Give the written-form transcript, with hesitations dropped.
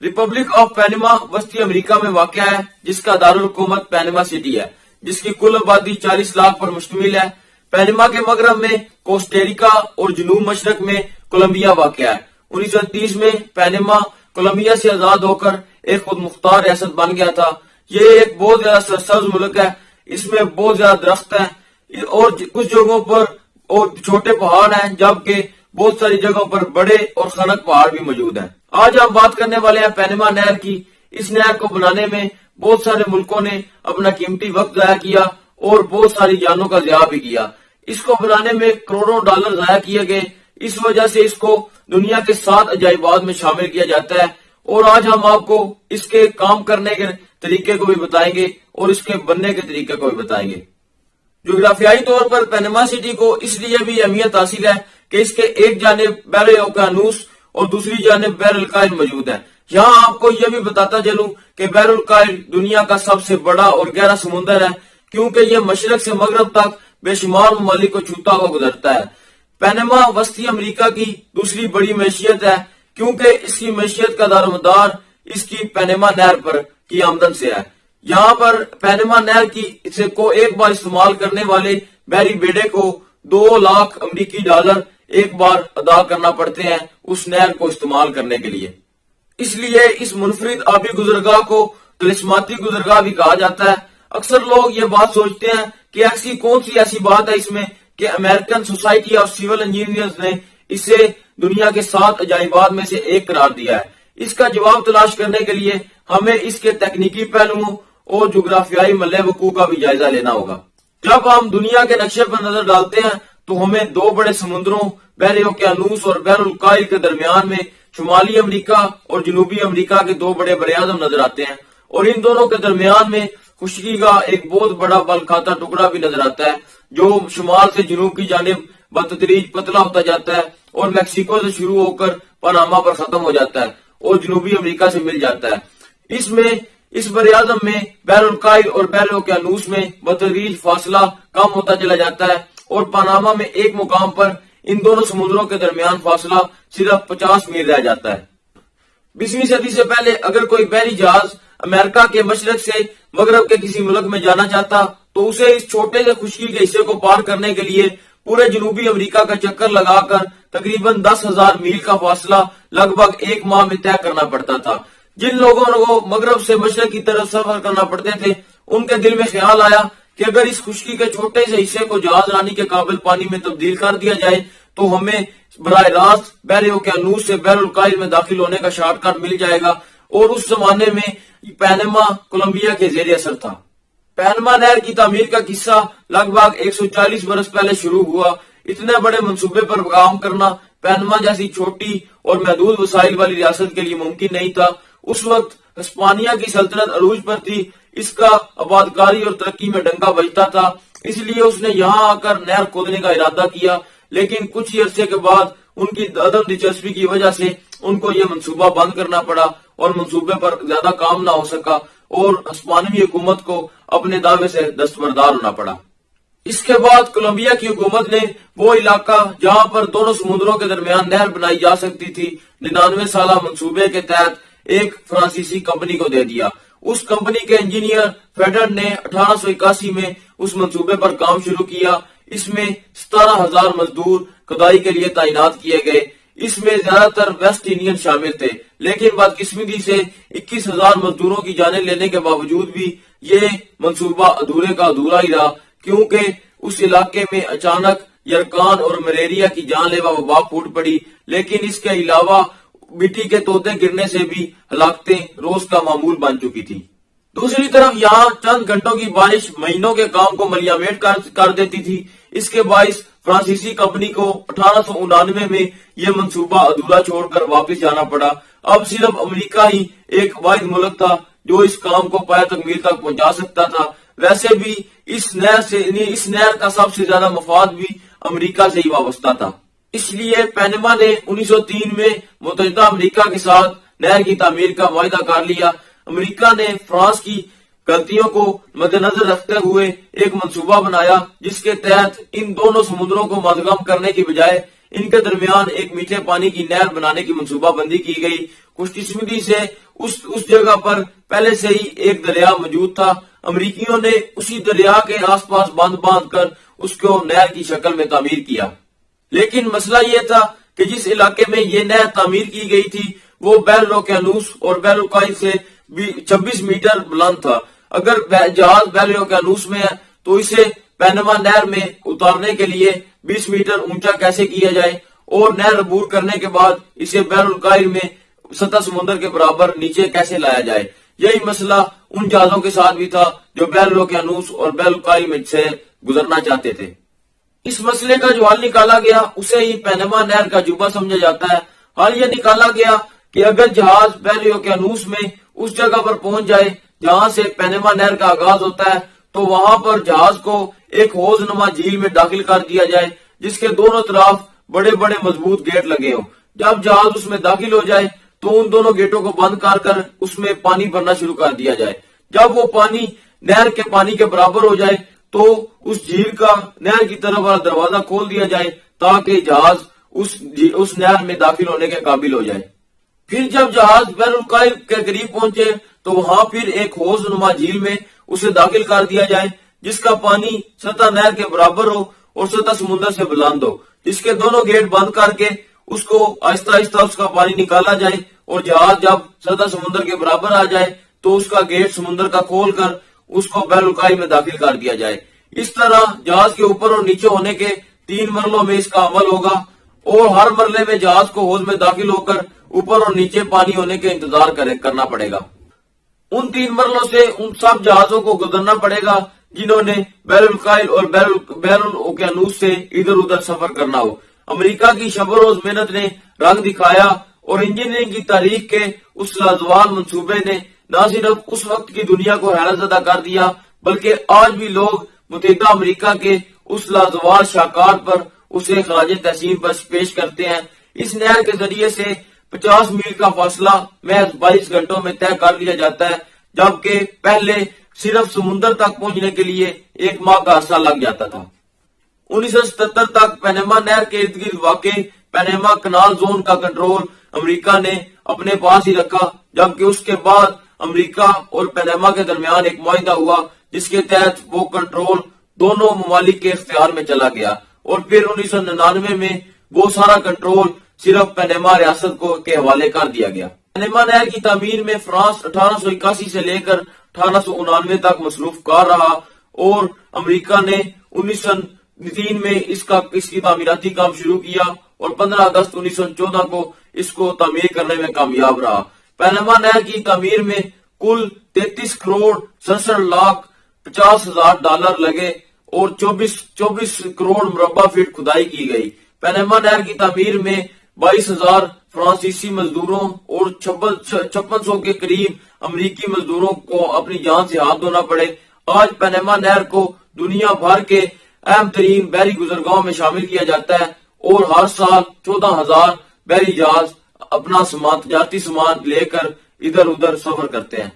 Republic of Panama وسطی امریکہ میں واقع ہے، جس کا دارالحکومت پینما سٹی ہے، جس کی کل آبادی 40 لاکھ پر مشتمل ہے۔ پینما کے مغرب میں کوسٹاریکا اور جنوب مشرق میں کولمبیا واقع ہے۔ 1930 میں پینما کولمبیا سے آزاد ہو کر ایک خود مختار ریاست بن گیا تھا۔ یہ ایک بہت زیادہ سرسبز ملک ہے، اس میں بہت زیادہ درخت ہیں اور کچھ جگہوں پر اور چھوٹے پہاڑ ہیں، جبکہ بہت ساری جگہوں پر بڑے اور خنک پہاڑ بھی موجود ہیں۔ آج ہم بات کرنے والے ہیں پینما نہر کی۔ اس نہر کو بنانے میں بہت سارے ملکوں نے اپنا قیمتی وقت ضائع کیا اور بہت ساری جانوں کا ضیاع بھی کیا۔ اس کو بنانے میں کروڑوں ڈالر ضائع کیے گئے، اس وجہ سے اس کو دنیا کے 7 عجائبات میں شامل کیا جاتا ہے۔ اور آج ہم آپ کو اس کے کام کرنے کے طریقے کو بھی بتائیں گے اور اس کے بننے کے طریقے کو بھی بتائیں گے۔ جغرافیائی طور پر پینما سٹی کو اس لیے بھی اہمیت حاصل ہے کہ اس کے ایک جانب بحر اوقیانوس اور دوسری جانب بحر الکاہل موجود ہے۔ یہاں آپ کو یہ بھی بتاتا چلوں کہ بحر الکاہل دنیا کا سب سے بڑا اور گہرا سمندر ہے، کیونکہ یہ مشرق سے مغرب تک بے شمار ممالک کو چھوتا ہوا گزرتا ہے۔ پینما وسطی امریکہ کی دوسری بڑی معیشت ہے، کیونکہ اس کی معیشت کا دارومدار اس کی پینما نہر پر کی آمدن سے ہے۔ یہاں پر پینما نہر کی کو ایک بار استعمال کرنے والے بحری بیڑے کو 2 لاکھ امریکی ڈالر ایک بار ادا کرنا پڑتے ہیں اس نہر کو استعمال کرنے کے لیے۔ اس لیے اس منفرد آبی گزرگاہ کو طلسماتی گزرگاہ بھی کہا جاتا ہے۔ اکثر لوگ یہ بات سوچتے ہیں کہ کون سی ایسی بات ہے اس میں کہ American society of civil engineers نے اسے دنیا کے 7 عجائبات میں سے ایک قرار دیا ہے۔ اس کا جواب تلاش کرنے کے لیے ہمیں اس کے تکنیکی پہلوؤں اور جغرافیائی ملے وقوع کا بھی جائزہ لینا ہوگا۔ جب ہم دنیا کے نقشے پر نظر ڈالتے ہیں تو ہمیں 2 بڑے سمندروں بحر اوقیانوس اور بحر الکاہل کے درمیان میں شمالی امریکہ اور جنوبی امریکہ کے 2 بڑے براعظم نظر آتے ہیں، اور ان دونوں کے درمیان میں خشکی کا ایک بہت بڑا بل کھاتا ٹکڑا بھی نظر آتا ہے، جو شمال سے جنوب کی جانب بتدریج پتلا ہوتا جاتا ہے اور میکسیکو سے شروع ہو کر پاناما پر ختم ہو جاتا ہے اور جنوبی امریکہ سے مل جاتا ہے۔ اس براعظم میں بحر الکاہل اور بحر اوقیانوس میں بتدریج فاصلہ کم ہوتا چلا جاتا ہے، اور پاناما میں ایک مقام پر ان دونوں سمندروں کے درمیان فاصلہ صرف 50 میل رہ جاتا ہے۔ 20ویں صدی سے پہلے اگر کوئی بحری جہاز امریکہ کے مشرق سے مغرب کے کسی ملک میں جانا چاہتا تو اسے اس چھوٹے سے خشکی کے حصے کو پار کرنے کے لیے پورے جنوبی امریکہ کا چکر لگا کر تقریباً 10,000 میل کا فاصلہ لگ بھگ 1 ماہ میں طے کرنا پڑتا تھا۔ جن لوگوں کو مغرب سے مشرق کی طرف سفر کرنا پڑتے تھے، ان کے دل میں خیال آیا کہ اگر اس خشکی کے چھوٹے سے حصے کو جہاز رانی کے قابل پانی میں تبدیل کر دیا جائے تو ہمیں براہ راست بحر اوقیانوس سے بحر الکاہل میں داخل ہونے کا شارٹ کٹ مل جائے گا، اور اس زمانے میں پینما کولمبیا کے زیر اثر تھا۔ پینما نہر کی تعمیر کا قصہ لگ بھگ 140 برس پہلے شروع ہوا۔ اتنے بڑے منصوبے پر کام کرنا پینما جیسی چھوٹی اور محدود وسائل والی ریاست کے لیے ممکن نہیں تھا۔ اس وقت ہسپانیہ کی سلطنت عروج پر تھی، اس کا آبادکاری اور ترقی میں ڈنکا بجتا تھا، اس لیے اس نے یہاں آ کر نہر کھودنے کا ارادہ کیا، لیکن کچھ ہی عرصے کے بعد ان کی عدم دلچسپی کی وجہ سے ان کو یہ منصوبہ بند کرنا پڑا اور منصوبے پر زیادہ کام نہ ہو سکا اور ہسپانوی حکومت کو اپنے دعوے سے دستبردار ہونا پڑا۔ اس کے بعد کولمبیا کی حکومت نے وہ علاقہ جہاں پر دونوں سمندروں کے درمیان نہر بنائی جا سکتی تھی 99 سالہ منصوبے کے تحت ایک فرانسیسی کمپنی کو دے دیا۔ اس کمپنی کے انجینئر فیڈن نے 1881 میں اس منصوبے پر کام شروع کیا۔ اس میں 17,000 مزدور کھدائی کے لیے تعینات کیے گئے۔ اس میں زیادہ تر ویسٹ انڈین شامل تھے، لیکن بدقسمتی سے 21,000 مزدوروں کی جانیں لینے کے باوجود بھی یہ منصوبہ ادھورے کا ادھورا ہی رہا، کیونکہ اس علاقے میں اچانک یرکان اور ملیریا کی جان لیوا وبا پھوٹ پڑی۔ لیکن اس کے علاوہ مٹی کے تودے گرنے سے بھی ہلاکتیں روز کا معمول بن چکی تھی۔ دوسری طرف یہاں چند گھنٹوں کی بارش مہینوں کے کام کو ملیامیٹ کر دیتی تھی۔ اس کے باعث فرانسیسی کمپنی کو 1899 میں یہ منصوبہ ادھورا چھوڑ کر واپس جانا پڑا۔ اب صرف امریکہ ہی ایک واحد ملک تھا جو اس کام کو پایہ تکمیل تک پہنچا سکتا تھا۔ ویسے بھی اس نہر کا سب سے زیادہ مفاد بھی امریکہ سے ہی وابستہ تھا۔ اس لیے پینما نے 1903 میں متحدہ امریکہ کے ساتھ نہر کی تعمیر کا معاہدہ کر لیا۔ امریکہ نے فرانس کی غلطیوں کو مد نظر رکھتے ہوئے ایک منصوبہ بنایا جس کے تحت ان دونوں سمندروں کو مدغم کرنے کی بجائے ان کے درمیان ایک میٹھے پانی کی نہر بنانے کی منصوبہ بندی کی گئی، خوشقسمتی سے اس جگہ پر پہلے سے ہی ایک دریا موجود تھا۔ امریکیوں نے اسی دریا کے آس پاس باندھ کر اس کو نہر کی شکل میں تعمیر کیا، لیکن مسئلہ یہ تھا کہ جس علاقے میں یہ نہر تعمیر کی گئی تھی وہ بحر الاوقیانوس اور بحر الکاہل سے 26 میٹر بلند تھا۔ اگر جہاز بحر الاوقیانوس میں ہے تو اسے پینما نہر میں اتارنے کے لیے 20 میٹر اونچا کیسے کیا جائے اور نہر عبور کرنے کے بعد اسے بحر الکاہل میں سطح سمندر کے برابر نیچے کیسے لایا جائے۔ یہی مسئلہ ان جہازوں کے ساتھ بھی تھا جو بحر الاوقیانوس اور بحر الکاہل میں سے گزرنا چاہتے تھے۔ اس مسئلے کا جو حل نکالا گیا اسے ہی پینما نہر کا عجوبہ سمجھا جاتا ہے۔ حل یہ نکالا گیا کہ اگر جہاز بحر الاوقیانوس میں اس جگہ پر پہنچ جائے جہاں سے پینما نہر کا آغاز ہوتا ہے تو وہاں پر جہاز کو ایک حوض نما جھیل میں داخل کر دیا جائے جس کے دونوں طرف بڑے بڑے مضبوط گیٹ لگے ہوں۔ جب جہاز اس میں داخل ہو جائے تو ان دونوں گیٹوں کو بند کر اس میں پانی بھرنا شروع کر دیا جائے۔ جب وہ پانی نہر کے پانی کے برابر ہو جائے تو اس جھیل کا نہر کی طرف والا دروازہ کھول دیا جائے تاکہ جہاز اس نہر میں داخل ہونے کے قابل ہو جائے۔ پھر جب جہاز بحر الکاہل کے قریب پہنچے تو وہاں پھر ایک حوض نما جھیل میں اسے داخل کر دیا جائے جس کا پانی سطح نہر کے برابر ہو اور سطح سمندر سے بلند ہو، جس کے دونوں گیٹ بند کر کے اس کو آہستہ آہستہ اس کا پانی نکالا جائے اور جہاز جب سطح سمندر کے برابر آ جائے تو اس کا گیٹ سمندر کا کھول کر اس کو بحر الکاہل میں داخل کر دیا جائے۔ اس طرح جہاز کے اوپر اور نیچے ہونے کے 3 مرحلوں میں اس کا عمل ہوگا اور ہر مرحلے میں جہاز کو حوض میں داخل ہو کر اوپر اور نیچے پانی ہونے کے انتظار کرنا پڑے گا۔ ان 3 مرحلوں سے ان سب جہازوں کو گزرنا پڑے گا جنہوں نے بحر الکاہل اور بحر الاوقیانوس سے ادھر ادھر سفر کرنا ہو۔ امریکہ کی شب و روز محنت نے رنگ دکھایا اور انجینئرنگ کی تاریخ کے اس لازوال منصوبے نے نہ صرف اس وقت کی دنیا کو حیرت زدہ کر دیا بلکہ آج بھی لوگ متحدہ امریکہ کے اس لازوال شاہکار پر اسے خراج تحسین پیش کرتے ہیں۔ اس نہر کے ذریعے سے 50 میل کا فاصلہ محض 22 گھنٹوں میں طے کر لیا جاتا ہے، جبکہ پہلے صرف سمندر تک پہنچنے کے لیے 1 ماہ کا عرصہ لگ جاتا تھا۔ 1977 تک پینما نہر کے ارد گرد واقع پینما کنال زون کا کنٹرول امریکہ نے اپنے پاس ہی رکھا، جبکہ اس کے بعد امریکہ اور پینما کے درمیان ایک معاہدہ ہوا جس کے تحت وہ کنٹرول دونوں ممالک کے اختیار میں چلا گیا اور پھر 1999 میں وہ سارا کنٹرول صرف پینما ریاست کے حوالے کر دیا گیا۔ پینما نہر کی تعمیر میں فرانس 1881 سے لے کر 1899 تک مصروف کار رہا اور امریکہ نے 1903 میں اس کی تعمیراتی کام شروع کیا اور 15 اگست 1914 کو اس کو تعمیر کرنے میں کامیاب رہا۔ پینما نہر کی تعمیر میں کل 33 کروڑ 67 لاکھ 50 ہزار ڈالر لگے اور 24 کروڑ مربع فٹ کھدائی کی گئی۔ پینما نہر کی تعمیر میں 22,000 فرانسیسی مزدوروں اور 5600 کے قریب امریکی مزدوروں کو اپنی جان سے ہاتھ دھونا پڑے۔ آج پینما نہر کو دنیا بھر کے اہم ترین بحری گزرگاہوں میں شامل کیا جاتا ہے اور ہر سال 14,000 بحری جہاز اپنا تجارتی سامان لے کر ادھر ادھر سفر کرتے ہیں۔